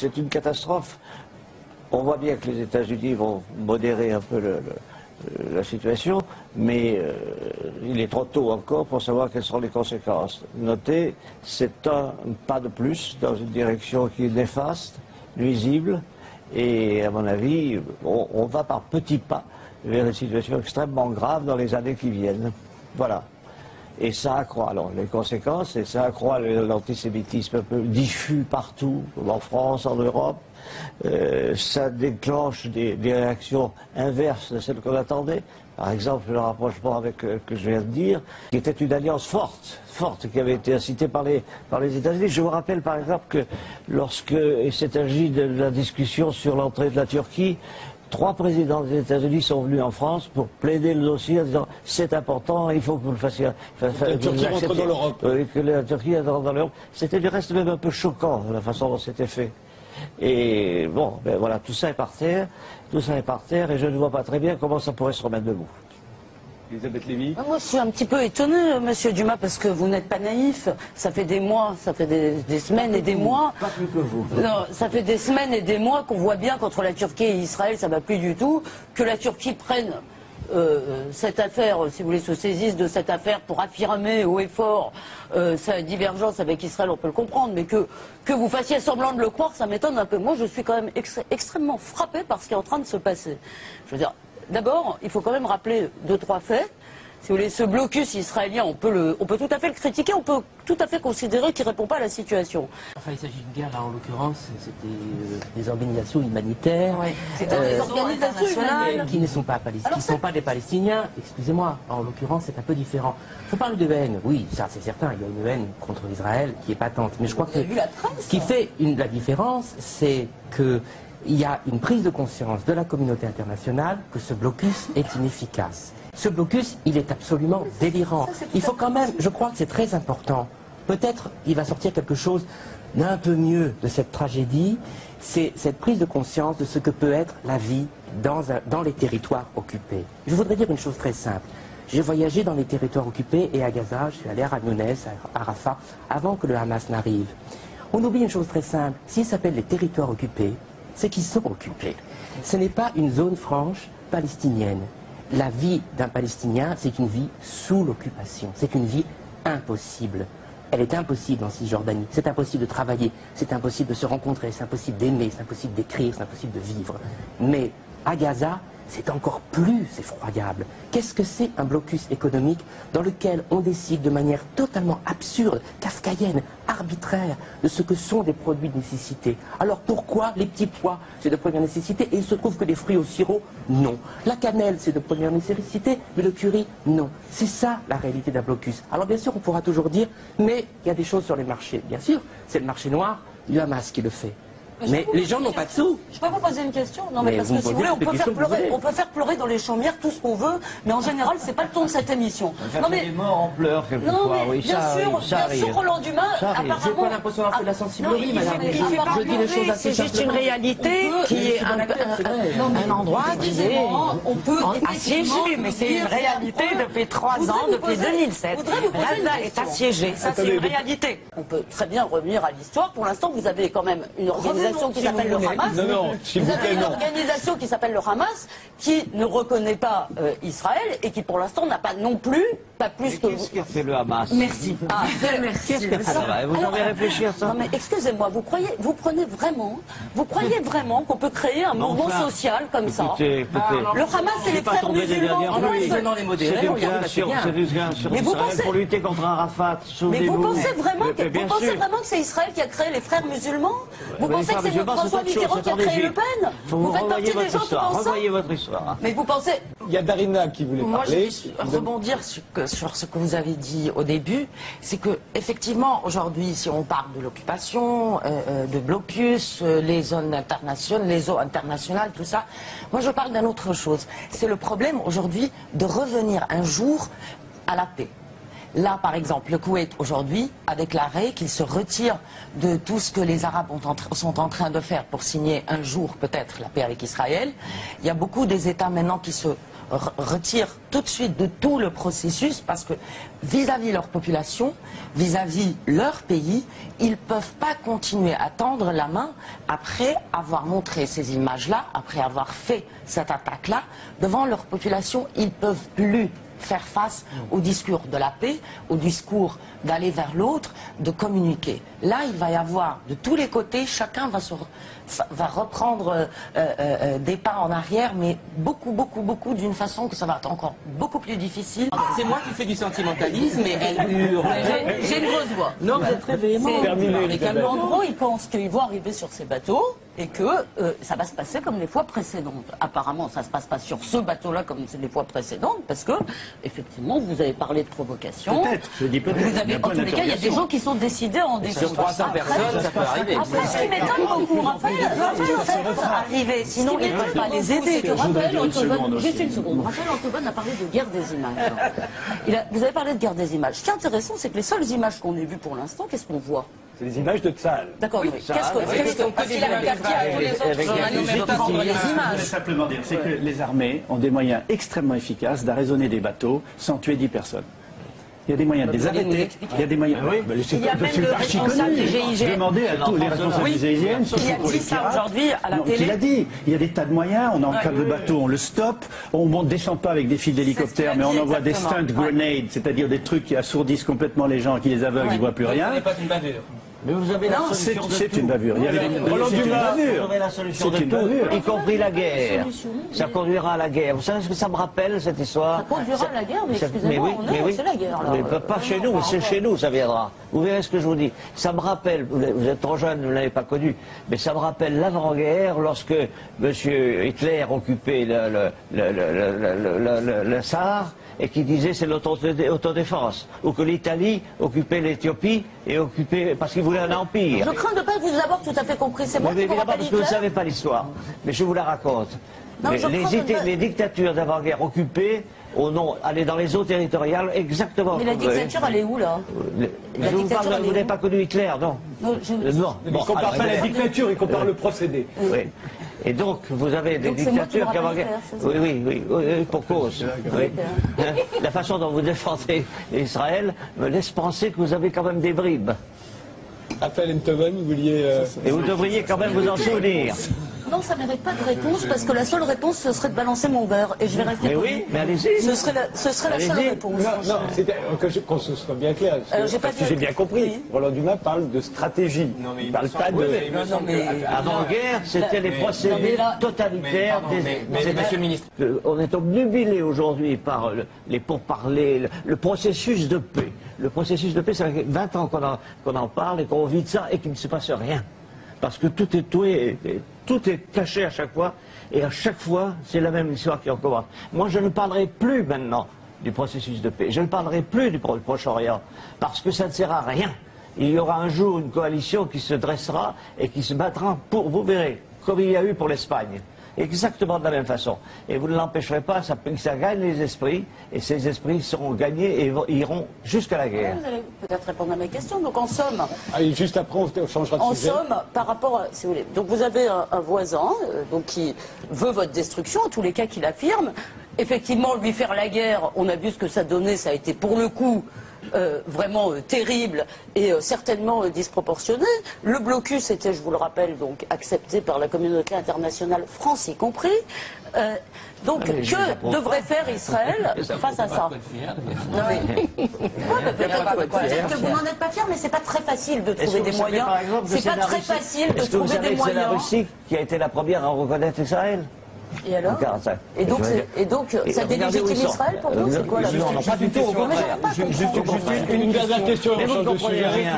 c'est une catastrophe. On voit bien que les États-Unis vont modérer un peu la situation, mais il est trop tôt encore pour savoir quelles seront les conséquences. Notez, c'est un pas de plus dans une direction qui est néfaste, nuisible, et à mon avis, on va par petits pas vers une situation extrêmement grave dans les années qui viennent. Voilà. Et ça accroît alors les conséquences, et ça accroît l'antisémitisme un peu diffus partout, en France, en Europe. Ça déclenche des réactions inverses de celles qu'on attendait. Par exemple, le rapprochement avec que je viens de dire, qui était une alliance forte, qui avait été incitée par les États-Unis. Je vous rappelle par exemple que lorsque il s'est agi de la discussion sur l'entrée de la Turquie, 3 présidents des États-Unis sont venus en France pour plaider le dossier en disant c'est important, il faut que vous le fassiez. Que la Turquie rentre dans l'Europe. Que la Turquie entre dans l'Europe. C'était du reste même un peu choquant la façon dont c'était fait. Et bon, ben voilà, tout ça est par terre, et je ne vois pas très bien comment ça pourrait se remettre debout. Elisabeth Lévy. Moi, je suis un petit peu étonné, monsieur Dumas, parce que vous n'êtes pas naïf. Ça fait des mois, ça fait des semaines et des mois. Pas plus que vous. Non, ça fait des semaines et des mois qu'on voit bien qu'entre la Turquie et Israël, ça ne va plus du tout. Que la Turquie prenne cette affaire, si vous voulez, se saisisse de cette affaire pour affirmer haut et fort sa divergence avec Israël, on peut le comprendre, mais que vous fassiez semblant de le croire, ça m'étonne un peu. Moi, je suis quand même extrêmement frappée par ce qui est en train de se passer. Je veux dire, d'abord, il faut quand même rappeler 2-3 faits. Si vous voulez, ce blocus israélien, on peut tout à fait le critiquer, on peut tout à fait considérer qu'il ne répond pas à la situation. Enfin, il s'agit d'une guerre, là, en l'occurrence, c'était des organisations humanitaires. Ouais. C'est des organisations humanitaires qui ne sont pas palestiniens, qui ne sont pas des Palestiniens. Excusez-moi, en l'occurrence, c'est un peu différent. Il faut parler de haine, oui, ça c'est certain, il y a une haine contre Israël qui est patente. Mais je crois que ce qui fait la différence, c'est qu'il y a une prise de conscience de la communauté internationale que ce blocus est inefficace. Ce blocus, il est absolument délirant. Il faut quand même, je crois que c'est très important, peut-être il va sortir quelque chose d'un peu mieux de cette tragédie, c'est cette prise de conscience de ce que peut être la vie dans les territoires occupés. Je voudrais dire une chose très simple. J'ai voyagé dans les territoires occupés et à Gaza, je suis allé à Khan Younes, à Rafah, avant que le Hamas n'arrive. On oublie une chose très simple, s'ils s'appellent les territoires occupés, c'est qu'ils sont occupés. Ce n'est pas une zone franche palestinienne. La vie d'un Palestinien, c'est une vie sous l'occupation. C'est une vie impossible. Elle est impossible en Cisjordanie. C'est impossible de travailler, c'est impossible de se rencontrer, c'est impossible d'aimer, c'est impossible d'écrire, c'est impossible de vivre. Mais à Gaza, c'est encore plus effroyable. Qu'est-ce que c'est un blocus économique dans lequel on décide de manière totalement absurde, kafkaïenne, arbitraire, de ce que sont des produits de nécessité? Alors pourquoi les petits pois, c'est de première nécessité, et il se trouve que les fruits au sirop, non. La cannelle, c'est de première nécessité, mais le curry, non. C'est ça la réalité d'un blocus. Alors bien sûr, on pourra toujours dire, mais il y a des choses sur les marchés. Bien sûr, c'est le marché noir du Hamas qui le fait. Mais les gens n'ont pas de sous. Je peux vous poser une question? Non, mais parce que si vous voulez, on peut faire pleurer dans les chaumières tout ce qu'on veut, mais en général, c'est pas le ton de cette émission. Non, mais des morts en pleurs quelquefois, oui, bien sûr, Roland Dumas, apparemment... J'ai pas l'impression d'avoir fait de la sensibilité, madame. Je dis les choses assez c'est juste une réalité qui est un endroit qui est assiégé, mais c'est une réalité depuis 3 ans, depuis 2007. Gaza est assiégé, ça c'est une réalité. On peut très bien revenir à l'histoire. Pour l'instant, vous avez quand même une organisation qui s'appelle le Hamas. Vous avez une organisation qui s'appelle le Hamas, qui ne reconnaît pas Israël et qui pour l'instant n'a pas non plus, pas plus que vous. Qu'est-ce qu'a fait le Hamas? Merci. Ah, merci. Vous avez réfléchi à ça? Non mais excusez-moi, vous croyez vraiment qu'on peut créer un mouvement social comme ça? Écoutez, le Hamas, c'est les frères musulmans. C'est du gain sur Israël pour lutter contre Arafat. Mais vous pensez vraiment que c'est Israël qui a créé les frères musulmans? Vous pensez que c'est François Mitterrand qui a créé Le Pen? Vous faites partie des gens qui pensent ça? Revoyez votre histoire. Mais vous pensez... Il y a Darina qui voulait Moi, parler. je veux rebondir sur ce que vous avez dit au début. C'est que, effectivement, aujourd'hui, si on parle de l'occupation, de blocus, les zones internationales, les eaux internationales, tout ça, moi, je parle d'une autre chose. C'est le problème, aujourd'hui, de revenir un jour à la paix. Là, par exemple, le Koweït, aujourd'hui, a déclaré qu'il se retire de tout ce que les Arabes sont en train de faire pour signer un jour, peut-être, la paix avec Israël. Il y a beaucoup des États maintenant qui se retirent tout de suite de tout le processus parce que vis-à-vis leur population, vis-à-vis leur pays, ils ne peuvent pas continuer à tendre la main après avoir montré ces images-là, après avoir fait cette attaque-là. Devant leur population, ils ne peuvent plus faire face au discours de la paix, au discours d'aller vers l'autre, de communiquer. Là, il va y avoir de tous les côtés, chacun va reprendre des pas en arrière, mais beaucoup, d'une façon que ça va être encore beaucoup plus difficile. C'est moi qui fais du sentimentalisme et elle hurle. J'ai une grosse voix. Non, vous êtes très véhément. En gros, ils pensent qu'ils vont arriver sur ces bateaux et que ça va se passer comme les fois précédentes. Apparemment, ça ne se passe pas sur ce bateau-là comme les fois précédentes, parce que, effectivement, vous avez parlé de provocation. Peut-être, je dis peut-être. En tous les cas, il y a des gens qui sont décidés à en décider. Sur 300 personnes, ça peut arriver. Après, ce qui m'étonne beaucoup, Raphaël, arriver, sinon ils ne peuvent pas les aider. Raphaël Antoine, juste une seconde. Raphaël Antoine a parlé de guerre des images. Vous avez parlé de guerre des images. Ce qui est intéressant, c'est que les seules images qu'on ait vues pour l'instant, qu'est-ce qu'on voit? C'est les images de Tsahal. D'accord, parce qu'il a interdit à tous les autres journalistes de prendre les Je images. voulais simplement dire, c'est que les armées ont des moyens extrêmement efficaces d'arraisonner des bateaux sans tuer 10 personnes. Il y a des moyens de les arrêter. Il y a des moyens. Il y a même le responsable du GIGN. Demandez à tous les responsables du GIGN qui a dit ça aujourd'hui à la télé. Qui l'a dit. Il y a des tas de moyens. On encadre le bateau, on le stoppe. On ne descend pas avec des fils d'hélicoptère, mais on envoie des stunt grenades, c'est-à-dire des trucs qui assourdissent complètement les gens, qui les aveuglent, ils ne voient plus rien. pas une bavure. Mais vous avez la solution de C'est tout. une bavure. Il y a Vous avez la solution de tout, y compris la guerre. Ça conduira à la guerre. Vous savez ce que ça me rappelle, cette histoire? Ça conduira à la guerre, mais excusez-moi, c'est la guerre. Mais pas chez nous, c'est chez nous, ça viendra. Vous verrez ce que je vous dis. Ça me rappelle, vous êtes trop jeune, vous ne l'avez pas connu, mais ça me rappelle l'avant-guerre, lorsque M. Hitler occupait le Sahara, et qui disait c'est l'autodéfense, ou que l'Italie occupait l'Éthiopie et occupait parce qu'il voulait un empire. Je crains de ne pas vous avoir tout à fait compris. C'est moi qui vous Évidemment, rappelle parce que vous ne Hitler. savez pas l'histoire, mais je vous la raconte. Non, Mais je crois les dictatures d'avant-guerre occupées, allaient dans les eaux territoriales exactement. Mais la dictature, elle est où, là? Vous n'avez pas connu Hitler, non? Non, Non. Il ne compare pas la dictature, il compare le procédé. Oui. Et donc, vous avez des Donc, c'est moi qui dictatures me qui rappelle avant-guerre. Hitler, c'est ça? Oui, pour cause. Oui. Hein? La façon dont vous défendez Israël me laisse penser que vous avez quand même des bribes. Raphaël Antoine, vous vouliez... Et vous devriez quand même vous en souvenir. Non, ça ne mérite pas de réponse, parce que la seule réponse, ce serait de balancer mon beurre. Et je vais rester Mais polie. oui, mais allez-y. Ce serait la seule Allez-y. réponse. Non, c'était qu'on se soit bien clair. j'ai pas Si dit- j'ai bien compris, Oui. Roland Dumas parle de stratégie. Il ne parle pas de... Avant-guerre, c'était les non, mais procédés là- totalitaires Mais des... monsieur le ministre, On est obnubilé aujourd'hui par les pourparlers, le processus de paix. Le processus de paix, ça fait 20 ans qu'on en parle et qu'on vit de ça et qu'il ne se passe rien. Parce que tout est tué, tout est caché à chaque fois, et à chaque fois, c'est la même histoire qui recommence. Moi, je ne parlerai plus maintenant du processus de paix, je ne parlerai plus du Proche-Orient, parce que ça ne sert à rien. Il y aura un jour une coalition qui se dressera et qui se battra pour, vous verrez, comme il y a eu pour l'Espagne. Exactement de la même façon. Et vous ne l'empêcherez pas, ça gagne les esprits, et ces esprits seront gagnés et iront jusqu'à la guerre. Vous allez peut-être répondre à mes questions. Donc, en somme, Et juste après, on changera de En sujet. somme, par rapport à, si vous voulez, donc vous avez un voisin donc qui veut votre destruction, en tous les cas qu'il affirme. Effectivement, lui faire la guerre, on a vu ce que ça donnait, ça a été pour le coup vraiment terrible et certainement disproportionné. Le blocus était, je vous le rappelle, donc accepté par la communauté internationale, France y compris. Donc, que devrait faire Israël face à ça? Non, mais- Ouais, peut-être que vous n'en êtes pas fier, mais c'est pas très facile de trouver des moyens. C'est pas très facile de Est-ce que vous trouver savez des que c'est la moyens. Russie qui a été la première à reconnaître Israël? Et alors? Et donc, ça délégitime Israël pour vous? C'est quoi la Non, pas du tout, au contraire. Une dernière question, Mais on vous ne change de comprenez sujet. rien.